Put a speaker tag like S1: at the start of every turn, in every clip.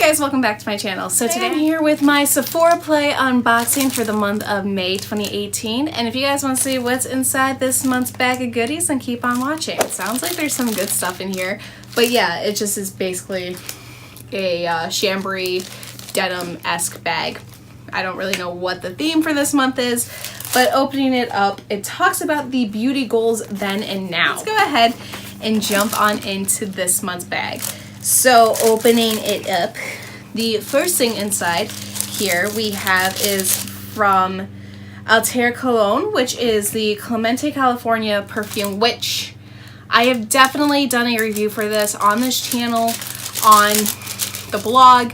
S1: guys, welcome back to my channel. So today I'm here with my Sephora Play unboxing for the month of May 2018. And if you guys want to see what's inside this month's bag of goodies, then keep on watching. It sounds like there's some good stuff in here. But yeah, it just is basically a chambray denim-esque bag. I don't really know what the theme for this month is, but opening it up, it talks about the beauty goals then and now. Let's go ahead and jump on into this month's bag. So opening it up, the first thing inside here we have is from Atelier Cologne, which is the Clementine, California perfume, which I have definitely done a review for this on this channel, on the blog,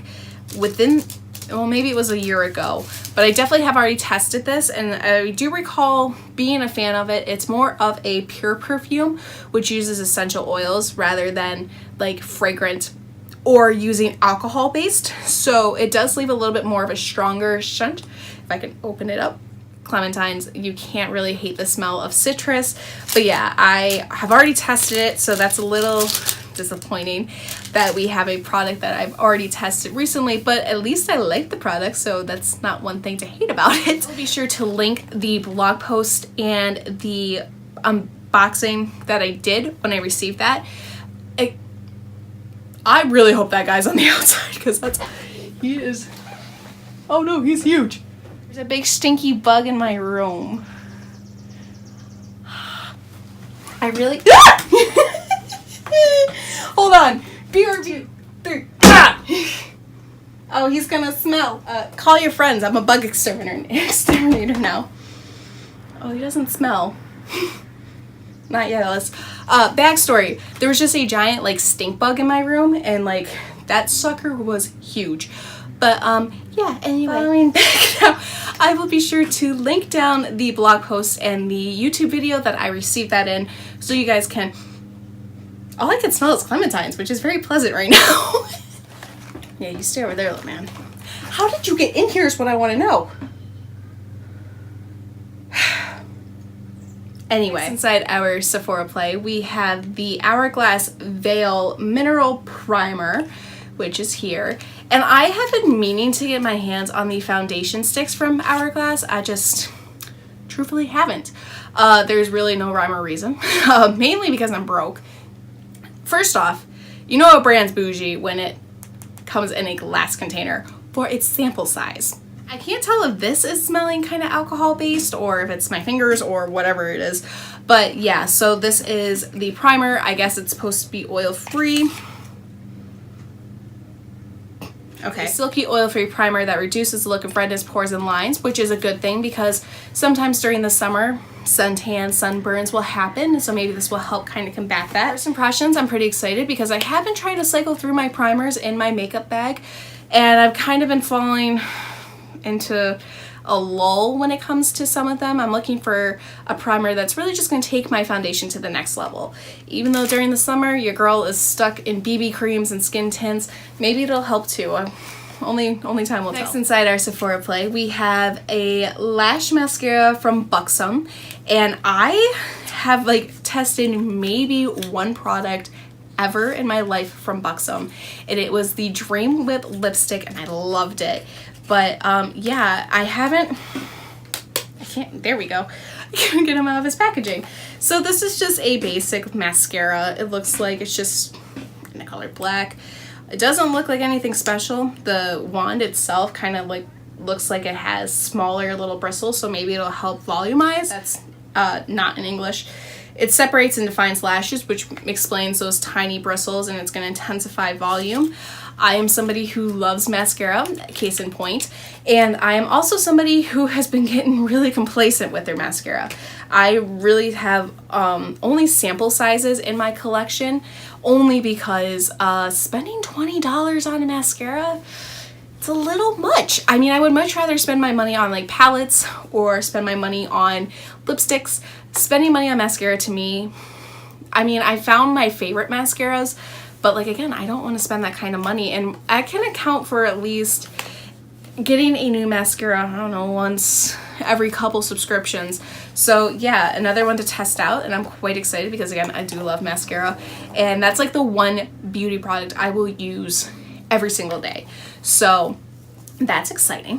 S1: within, well, maybe it was a year ago, but I definitely have already tested this, and I do recall being a fan of it. It's more of a pure perfume, which uses essential oils rather than like fragrant or using alcohol based. So it does leave a little bit more of a stronger scent. If I can open it up. Clementines, you can't really hate the smell of citrus. But yeah, I have already tested it, so that's a little disappointing that we have a product that I've already tested recently, but at least I like the product, so that's not one thing to hate about it. I'll be sure to link the blog post and the unboxing that I did when I received that. I really hope that guy's on the outside, because he is, oh no, he's huge. There's a big stinky bug in my room. I really hold on. BRB 3. Ah! Oh, he's gonna smell. Call your friends. I'm a bug exterminator now. Oh, he doesn't smell. Not yet, Alice. Backstory. There was just a giant like stink bug in my room, and like that sucker was huge. But yeah, anyway, following back now, I will be sure to link down the blog post and the YouTube video that I received that in, so you guys can. All I can smell is clementines, which is very pleasant right now. Yeah, you stay over there, little man. How did you get in here is what I want to know. Anyway, inside our Sephora Play, we have the Hourglass Veil Mineral Primer, which is here. And I have been meaning to get my hands on the foundation sticks from Hourglass. I just truthfully haven't. There's really no rhyme or reason. Mainly because I'm broke. First off, you know a brand's bougie when it comes in a glass container for its sample size. I can't tell if this is smelling kind of alcohol based or if it's my fingers or whatever it is. But yeah, so this is the primer. I guess it's supposed to be oil free. Okay, a silky oil-free primer that reduces the look of redness, pores, and lines, which is a good thing because sometimes during the summer, suntan, sunburns will happen, so maybe this will help kind of combat that. First impressions, I'm pretty excited because I have been trying to cycle through my primers in my makeup bag, and I've kind of been falling into a lull when it comes to some of them. I'm looking for a primer that's really just going to take my foundation to the next level. Even though during the summer your girl is stuck in BB creams and skin tints, maybe it'll help too. Only time will tell. Next inside our Sephora Play, we have a lash mascara from Buxom, and I have like tested maybe one product ever in my life from Buxom, and it was the Dream Whip lipstick, and I loved it. But yeah, there we go. I can't get him out of his packaging. So this is just a basic mascara. It looks like it's just in the color black. It doesn't look like anything special. The wand itself kind of like looks like it has smaller little bristles, so maybe it'll help volumize. That's not in English. It separates and defines lashes, which explains those tiny bristles, and it's going to intensify volume. I am somebody who loves mascara, case in point, and I am also somebody who has been getting really complacent with their mascara. I really have only sample sizes in my collection, only because spending $20 on a mascara, it's a little much. I mean, I would much rather spend my money on like palettes or spend my money on lipsticks. Spending money on mascara to me, I mean, I found my favorite mascaras, but like again, I don't want to spend that kind of money, and I can account for at least getting a new mascara, I don't know, once every couple subscriptions. So yeah, another one to test out, and I'm quite excited because again, I do love mascara, and that's like the one beauty product I will use every single day. So that's exciting.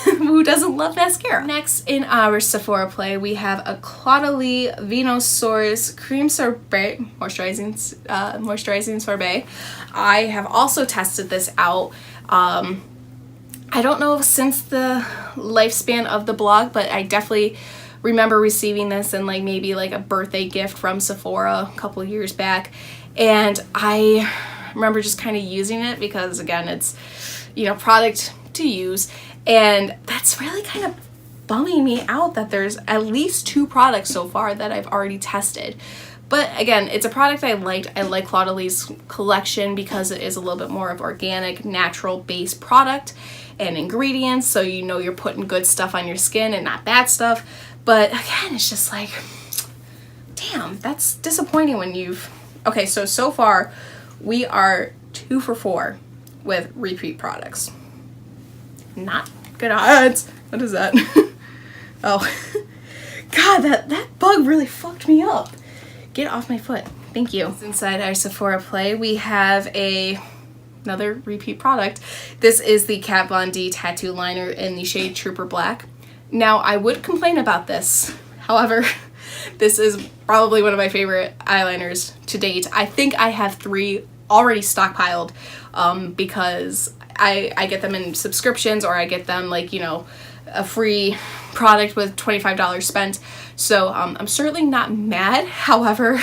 S1: Who doesn't love mascara? Next in our Sephora Play, we have a Caudalie Vinosource Cream Sorbet Moisturizing Sorbet. I have also tested this out. I don't know since the lifespan of the blog, but I definitely remember receiving this in like maybe like a birthday gift from Sephora a couple years back, and I remember just kind of using it because, again, it's, you know, product to use, and that's really kind of bumming me out that there's at least 2 products so far that I've already tested. But again, it's a product I liked. I like Caudalie's collection because it is a little bit more of organic, natural based product and ingredients, so you know you're putting good stuff on your skin and not bad stuff. But again, it's just like, damn, that's disappointing when you've... Okay, so far we are 2 for 4 with repeat products. Not good odds. What is that? Oh, God, that bug really fucked me up. Get off my foot. Thank you. Inside our Sephora Play, we have another repeat product. This is the Kat Von D Tattoo Liner in the shade Trooper Black. Now, I would complain about this. However, this is probably one of my favorite eyeliners to date. I think I have 3 already stockpiled because I get them in subscriptions, or I get them like, you know, a free product with $25 spent. So I'm certainly not mad. However,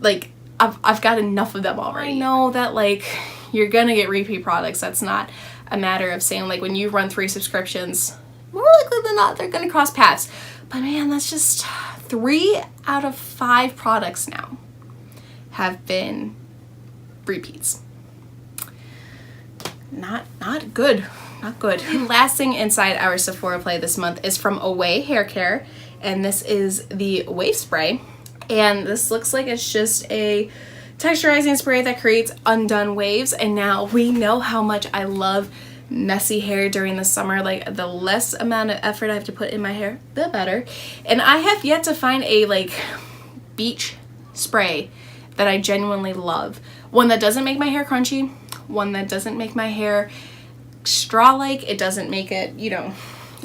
S1: like I've got enough of them already. I know that like you're gonna get repeat products. That's not a matter of saying like when you run 3 subscriptions, more likely than not they're gonna cross paths. But man, that's just 3 out of 5 products now have been repeats. Not good. Not good. Last thing inside our Sephora Play this month is from OUAI Hair Care, and this is the Wave Spray. And this looks like it's just a texturizing spray that creates undone waves. And now we know how much I love messy hair during the summer. Like, the less amount of effort I have to put in my hair, the better. And I have yet to find a like beach spray that I genuinely love. One that doesn't make my hair crunchy, one that doesn't make my hair straw-like, it doesn't make it, you know,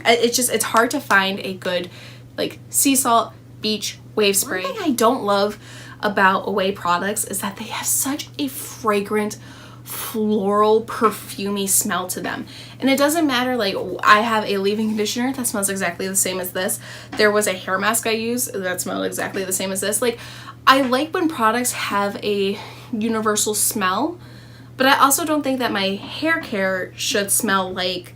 S1: it's hard to find a good like sea salt beach wave spray. One thing I don't love about OUAI products is that they have such a fragrant, floral, perfumey smell to them. And it doesn't matter, like, I have a leave-in conditioner that smells exactly the same as this. There was a hair mask I used that smelled exactly the same as this. Like, I like when products have a universal smell, but I also don't think that my hair care should smell like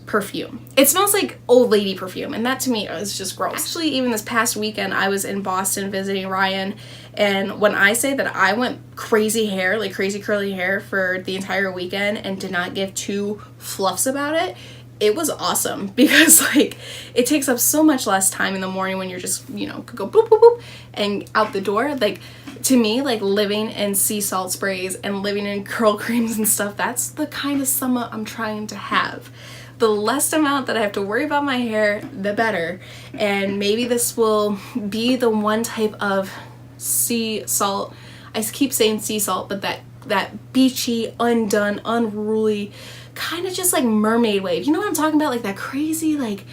S1: perfume. It smells like old lady perfume, and that to me is just gross. Actually, even this past weekend, I was in Boston visiting Ryan, and when I say that I went crazy hair, like crazy curly hair for the entire weekend and did not give 2 fluffs about it, it was awesome, because like it takes up so much less time in the morning when you're just, you know, could go boop boop boop and out the door. Like, to me, like living in sea salt sprays and living in curl creams and stuff, that's the kind of summer I'm trying to have. The less amount that I have to worry about my hair, the better. And maybe this will be the one type of sea salt, I keep saying sea salt, but that beachy, undone, unruly, kind of just like mermaid wave. You know what I'm talking about? Like that crazy, like,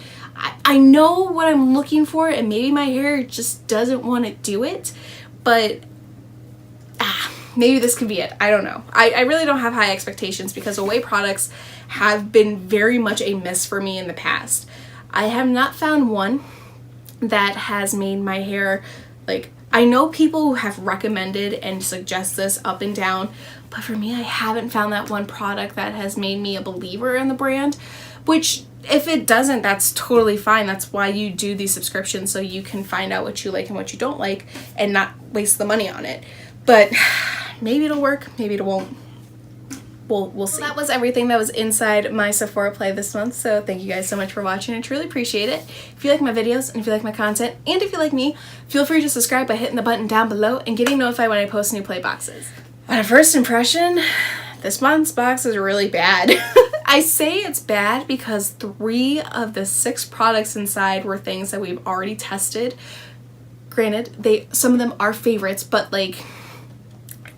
S1: I know what I'm looking for, and maybe my hair just doesn't want to do it, but maybe this could be it. I don't know. I really don't have high expectations because OUAI products have been very much a miss for me in the past. I have not found one that has made my hair, like, I know people who have recommended and suggest this up and down, but for me, I haven't found that one product that has made me a believer in the brand, which if it doesn't, that's totally fine. That's why you do these subscriptions, so you can find out what you like and what you don't like and not waste the money on it. But maybe it'll work, maybe it won't. We'll see. Well, that was everything that was inside my Sephora Play this month, so thank you guys so much for watching. I truly appreciate it. If you like my videos, and if you like my content, and if you like me, feel free to subscribe by hitting the button down below and getting notified when I post new play boxes. On a first impression, this month's box is really bad. I say it's bad because 3 of the 6 products inside were things that we've already tested. Granted, some of them are favorites, but like,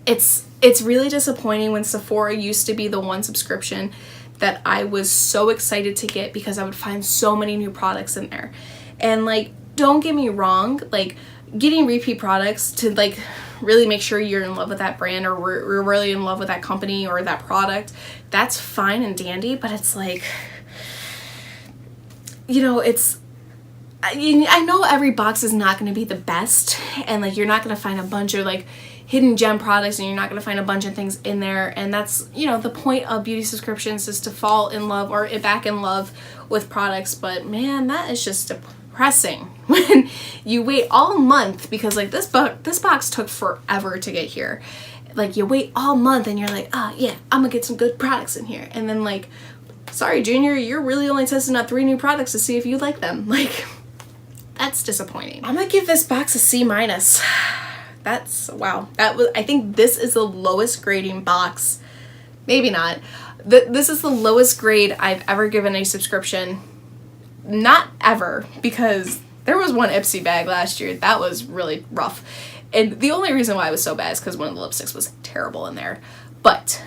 S1: it's it's really disappointing when Sephora used to be the one subscription that I was so excited to get because I would find so many new products in there. And like, don't get me wrong, like getting repeat products to like really make sure you're in love with that brand or we're really in love with that company or that product, that's fine and dandy, but it's like, you know, it's, I know every box is not going to be the best, and like you're not going to find a bunch of like hidden gem products, and you're not going to find a bunch of things in there, and that's, you know, the point of beauty subscriptions is to fall in love or back in love with products. But man, that is just depressing when you wait all month, because like this box took forever to get here. Like you wait all month and you're like, oh yeah, I'm gonna get some good products in here, and then like, sorry Junior, you're really only testing out 3 new products to see if you like them. Like, that's disappointing. I'm gonna give this box a C-. That's, wow. I think this is the lowest grading box. Maybe not. This is the lowest grade I've ever given a subscription. Not ever, because there was one Ipsy bag last year that was really rough. And the only reason why it was so bad is because one of the lipsticks was terrible in there. But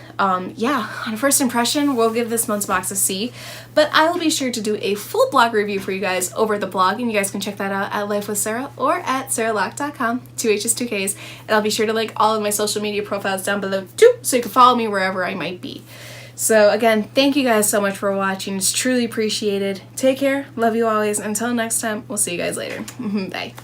S1: yeah, on first impression, we'll give this month's box a C. But I will be sure to do a full blog review for you guys over at the blog, and you guys can check that out at Life with Sarah or at sarahlock.com, 2 H's, 2 K's. And I'll be sure to link all of my social media profiles down below too, so you can follow me wherever I might be. So again, thank you guys so much for watching. It's truly appreciated. Take care. Love you always. Until next time, we'll see you guys later. Bye.